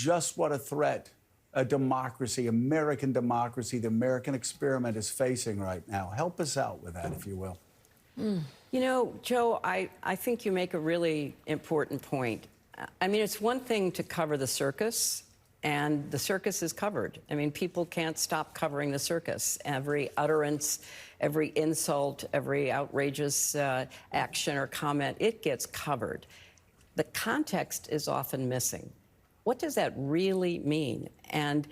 just what a threat a democracy, American democracy, the American experiment is facing right now. Help us out with that, if you will. You know, Joe, I think you make a really important point. I mean, it's one thing to cover the circus, and the circus is covered. I mean, people can't stop covering the circus. Every utterance, every insult, every outrageous action or comment, it gets covered. The context is often missing. What does that really mean? And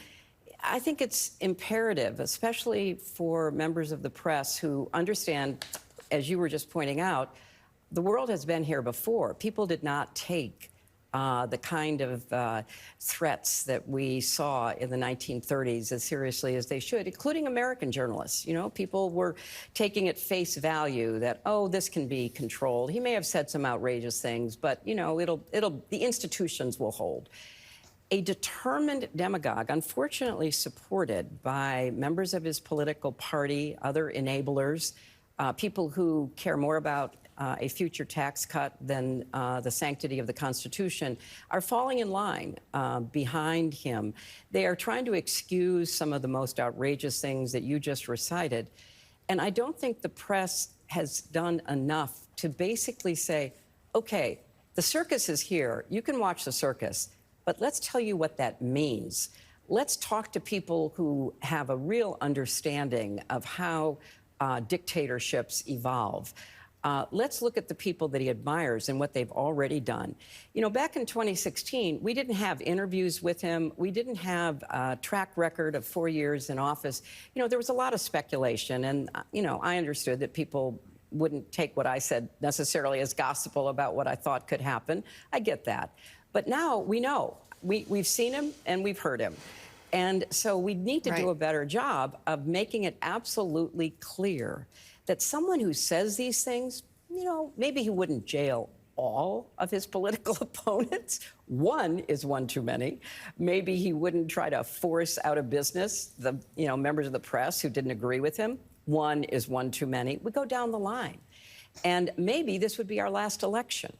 I think it's imperative, especially for members of the press who understand, as you were just pointing out, the world has been here before. People did not take the kind of threats that we saw in the 1930s as seriously as they should, including American journalists. You know, people were taking at face value that, oh, this can be controlled. He may have said some outrageous things, but, you know, the institutions will hold. A determined demagogue, unfortunately supported by members of his political party, other enablers, people who care more about a future tax cut than the sanctity of the Constitution, are falling in line behind him. They are trying to excuse some of the most outrageous things that you just recited. And I don't think the press has done enough to basically say, okay, the circus is here. You can watch the circus, but let's tell you what that means. Let's talk to people who have a real understanding of how dictatorships evolve. Let's look at the people that he admires and what they've already done. You know, back in 2016, we didn't have interviews with him. We didn't have a track record of 4 years in office. You know, there was a lot of speculation, and, you know, I understood that people wouldn't take what I said necessarily as gospel about what I thought could happen. I get that. But now we know. We've seen him and we've heard him. And so we need to do a better job of making it absolutely clear that someone who says these things, you know, maybe he wouldn't jail all of his political opponents. One is one too many. Maybe he wouldn't try to force out of business the, you know, members of the press who didn't agree with him. One is one too many. We go down the line. And maybe this would be our last election,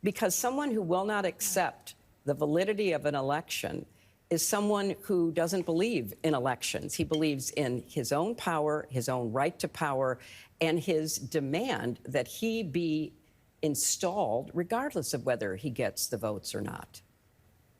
because someone who will not accept the validity of an election is someone who doesn't believe in elections. He believes in his own power, his own right to power, and his demand that he be installed regardless of whether he gets the votes or not.